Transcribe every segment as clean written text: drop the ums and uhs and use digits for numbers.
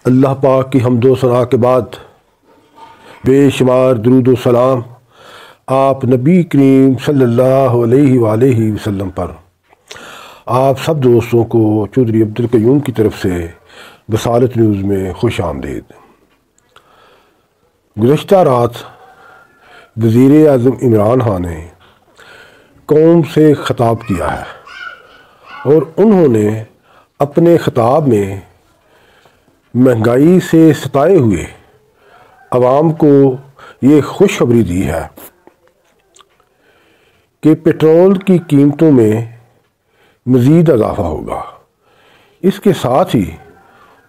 اللہ پاک کی حمد و ثنا کے بعد بے شمار درود و سلام آپ نبی کریم صلی اللہ علیہ وآلہ وسلم پر آپ سب دوستوں کو چودھری عبدالقیوم کی طرف سے بصارت نیوز میں خوش آمدید۔ گزشتہ رات وزیر اعظم عمران خان نے قوم سے خطاب کیا ہے اور انہوں نے اپنے خطاب میں مہنگائی سے ستائے ہوئے عوام کو یہ خوشخبری دی ہے کہ پیٹرول کی قیمتوں میں مزید اضافہ ہوگا۔ اس کے ساتھ ہی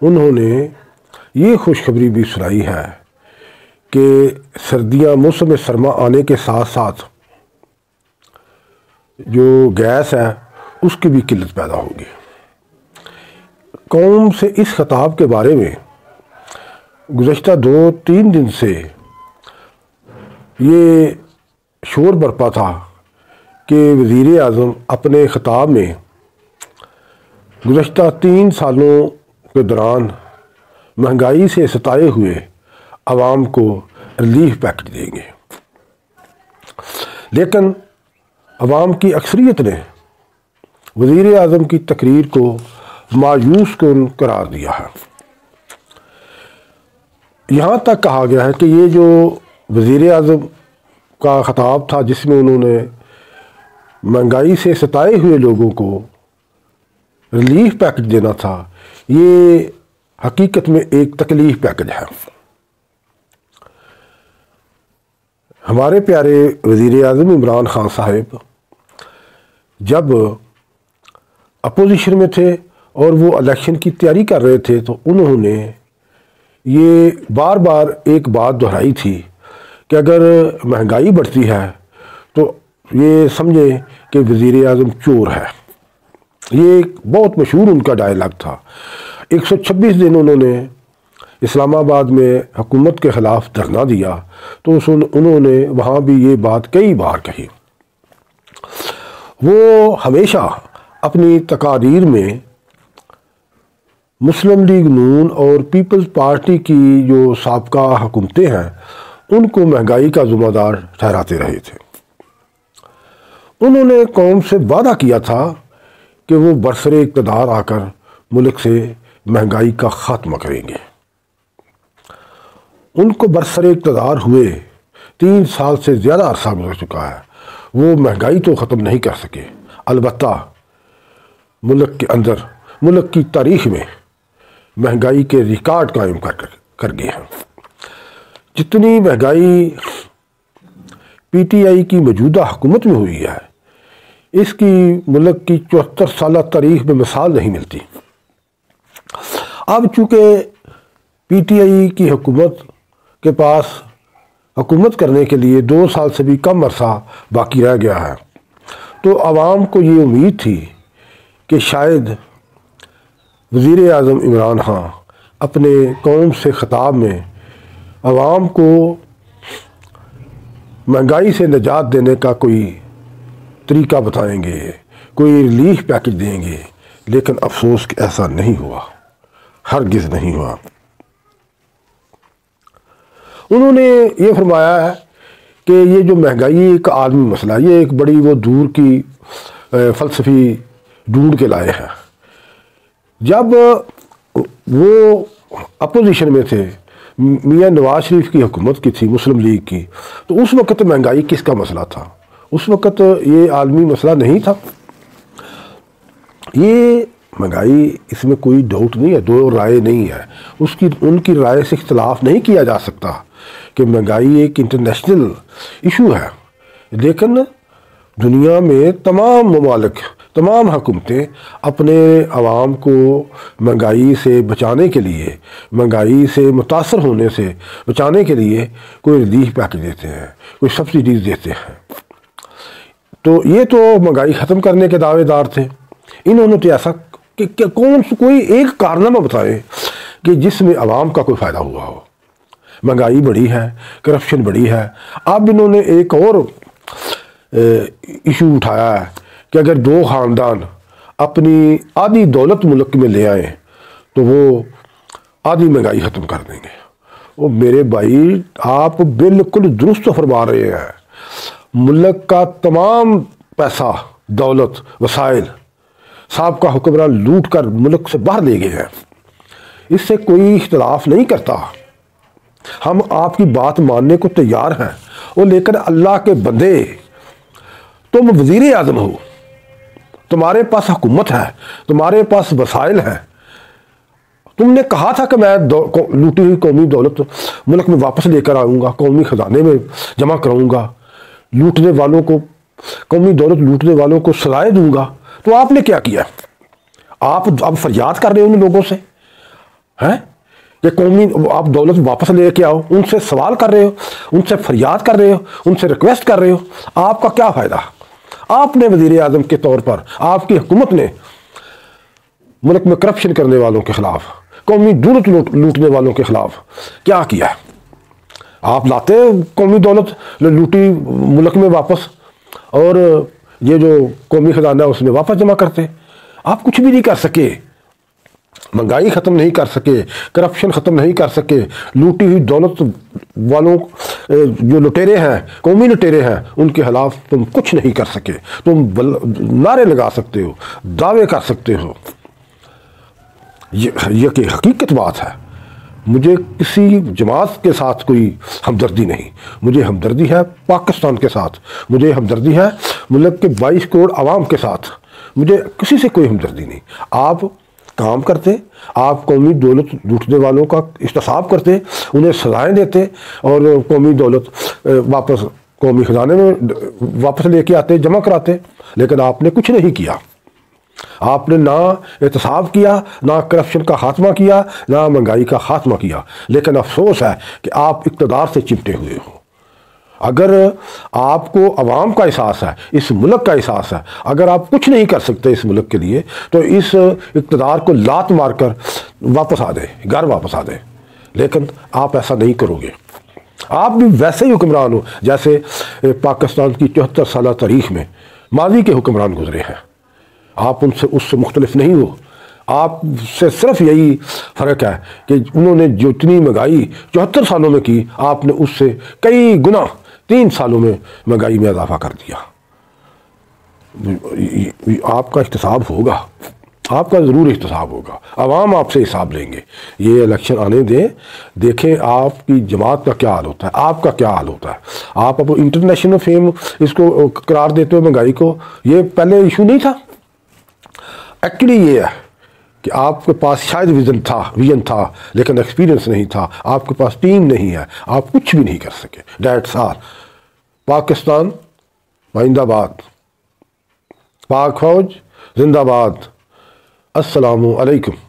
انہوں نے یہ خوشخبری بھی سنائی ہے کہ موسم سرما آنے کے ساتھ ساتھ جو گیس ہے اس کی بھی قلت پیدا ہوگی۔ قوم سے اس خطاب کے بارے میں گزشتہ 2-3 دن سے یہ شور برپا تھا کہ وزیر اعظم اپنے خطاب میں گزشتہ 3 سالوں کے دوران مہنگائی سے ستائے ہوئے عوام کو ریلیف پیکج دیں گے، لیکن عوام کی اکثریت نے وزیر اعظم کی تقریر کو مایوس کن قرار دیا ہے۔ یہاں تک کہا گیا ہے کہ یہ جو وزیر اعظم کا خطاب تھا جس میں انہوں نے مہنگائی سے ستائے ہوئے لوگوں کو ریلیف پیکج دینا تھا، یہ حقیقت میں ایک تکلیف پیکج ہے۔ ہمارے پیارے وزیر اعظم عمران خان صاحب جب اپوزیشن میں تھے اور وہ الیکشن کی تیاری کر رہے تھے تو انہوں نے یہ بار بار ایک بات دہرائی تھی کہ اگر مہنگائی بڑھتی ہے تو یہ سمجھیں کہ وزیر اعظم چور ہے۔ یہ ایک بہت مشہور ان کا ڈائلاگ تھا۔ 126 دن انہوں نے اسلام آباد میں حکومت کے خلاف دھرنا دیا تو انہوں نے وہاں بھی یہ بات کئی بار کہی۔ وہ ہمیشہ اپنی تقاریر میں مسلم لیگ نون اور پیپلز پارٹی کی جو سابقہ حکومتیں ہیں ان کو مہنگائی کا ذمہ دار ٹھہراتے رہے تھے۔ انہوں نے قوم سے وعدہ کیا تھا کہ وہ برسر اقتدار آ کر ملک سے مہنگائی کا خاتمہ کریں گے۔ ان کو برسر اقتدار ہوئے 3 سال سے زیادہ عرصہ گزر چکا ہے، وہ مہنگائی تو ختم نہیں کر سکے، البتہ ملک کے اندر ملک کی تاریخ میں مہنگائی کے ریکارڈ قائم کر گئے ہیں۔ جتنی مہنگائی پی ٹی آئی کی موجودہ حکومت میں ہوئی ہے اس کی ملک کی 74 سالہ تاریخ میں مثال نہیں ملتی۔ اب چونکہ پی ٹی آئی کی حکومت کے پاس حکومت کرنے کے لیے 2 سال سے بھی کم عرصہ باقی رہ گیا ہے تو عوام کو یہ امید تھی کہ شاید وزیر اعظم عمران خان اپنے قوم سے خطاب میں عوام کو مہنگائی سے نجات دینے کا کوئی طریقہ بتائیں گے، کوئی ریلیف پیکج دیں گے، لیکن افسوس کہ ایسا نہیں ہوا، ہرگز نہیں ہوا۔ انہوں نے یہ فرمایا ہے کہ یہ جو مہنگائی ایک عالمی مسئلہ ہے، یہ ایک بڑی وہ دور کی فلسفی ڈھونڈ کے لائے ہیں۔ جب وہ اپوزیشن میں تھے، میاں نواز شریف کی حکومت کی تھی، مسلم لیگ کی، تو اس وقت مہنگائی کس کا مسئلہ تھا؟ اس وقت یہ عالمی مسئلہ نہیں تھا۔ یہ مہنگائی اس میں کوئی ڈاؤٹ نہیں ہے، دو رائے نہیں ہے، ان کی رائے سے اختلاف نہیں کیا جا سکتا کہ مہنگائی ایک انٹرنیشنل ایشو ہے، لیکن دنیا میں تمام ممالک، تمام حکومتیں اپنے عوام کو مہنگائی سے بچانے کے لیے، مہنگائی سے متاثر ہونے سے بچانے کے لیے کوئی ریلیف پیکج دیتے ہیں، کوئی سبسڈیز دیتے ہیں۔ تو یہ تو مہنگائی ختم کرنے کے دعوے دار تھے۔ انہوں نے تو ایسا کہ کوئی ایک کارنامہ بتائے کہ جس میں عوام کا کوئی فائدہ ہوا ہو۔ مہنگائی بڑھی ہے، کرپشن بڑھی ہے۔ اب انہوں نے ایک اور ایشو اٹھایا ہے کہ اگر 2 خاندان اپنی آدھی دولت ملک میں لے آئیں تو وہ آدھی مہنگائی ختم کر دیں گے۔ وہ میرے بھائی آپ بالکل درست فرما رہے ہیں، ملک کا تمام پیسہ، دولت، وسائل صاحب کا حکمران لوٹ کر ملک سے باہر لے گئے ہیں، اس سے کوئی اختلاف نہیں کرتا، ہم آپ کی بات ماننے کو تیار ہیں۔ اور لیکن اللہ کے بندے، تم وزیر اعظم ہو، تمہارے پاس حکومت ہے، تمہارے پاس وسائل ہیں، تم نے کہا تھا کہ میں لوٹی ہوئی قومی دولت ملک میں واپس لے کر آؤں گا، قومی خزانے میں جمع کراؤں گا، لوٹنے والوں کو، قومی دولت لوٹنے والوں کو سزائیں دوں گا۔ تو آپ نے کیا کیا؟ آپ اب فریاد کر رہے ہو ان لوگوں سے ہیں کہ قومی آپ دولت واپس لے کے آؤ، ان سے سوال کر رہے ہو، ان سے فریاد کر رہے ہو، ان سے ریکویسٹ کر رہے ہو، آپ کا کیا فائدہ؟ آپ نے وزیر اعظم کے طور پر، آپ کی حکومت نے ملک میں کرپشن کرنے والوں کے خلاف، قومی دولت لوٹنے والوں کے خلاف کیا کیا؟ آپ لاتے قومی دولت لوٹی ملک میں واپس، اور یہ جو قومی خزانہ ہے اس میں واپس جمع کرتے۔ آپ کچھ بھی نہیں کر سکے، مہنگائی ختم نہیں کر سکے، کرپشن ختم نہیں کر سکے، لوٹی ہوئی دولت والوں جو لٹیرے ہیں، قومی لٹیرے ہیں، ان کے خلاف تم کچھ نہیں کر سکے۔ تم نعرے لگا سکتے ہو، دعوے کر سکتے ہو، یہ کہ حقیقت بات ہے۔ مجھے کسی جماعت کے ساتھ کوئی ہمدردی نہیں، مجھے ہمدردی ہے پاکستان کے ساتھ، مجھے ہمدردی ہے ملک کے 22 کروڑ عوام کے ساتھ، مجھے کسی سے کوئی ہمدردی نہیں۔ آپ کام کرتے، آپ قومی دولت لوٹنے والوں کا احتساب کرتے، انہیں سزائیں دیتے، اور قومی دولت واپس قومی خزانے میں واپس لے کے آتے، جمع کراتے، لیکن آپ نے کچھ نہیں کیا۔ آپ نے نہ احتساب کیا، نہ کرپشن کا خاتمہ کیا، نہ مہنگائی کا خاتمہ کیا۔ لیکن افسوس ہے کہ آپ اقتدار سے چمٹے ہوئے ہو۔ اگر آپ کو عوام کا احساس ہے، اس ملک کا احساس ہے، اگر آپ کچھ نہیں کر سکتے اس ملک کے لیے، تو اس اقتدار کو لات مار کر واپس آ دیں، گھر واپس آ دیں۔ لیکن آپ ایسا نہیں کرو گے، آپ بھی ویسے ہی حکمران ہو جیسے پاکستان کی 74 سالہ تاریخ میں ماضی کے حکمران گزرے ہیں۔ آپ اس سے مختلف نہیں ہو، آپ سے صرف یہی فرق ہے کہ انہوں نے جو اتنی مہنگائی 74 سالوں میں کی، آپ نے اس سے کئی گنا 3 سالوں میں مہنگائی میں اضافہ کر دیا۔ آپ کا احتساب ہوگا، آپ کا ضرور احتساب ہوگا، عوام آپ سے حساب لیں گے۔ یہ الیکشن آنے دیں، دیکھیں آپ کی جماعت کا کیا حال ہوتا ہے، آپ کا کیا حال ہوتا ہے۔ آپ اب انٹرنیشنل فیم اس کو قرار دیتے ہو مہنگائی کو، یہ پہلے ایشو نہیں تھا۔ ایکچولی یہ ہے کہ آپ کے پاس شاید ویژن تھا لیکن ایکسپیرینس نہیں تھا، آپ کے پاس ٹیم نہیں ہے، آپ کچھ بھی نہیں کر سکے۔ That's all. پاکستان زندہ باد، پاک فوج زندہ باد۔ السلام علیکم۔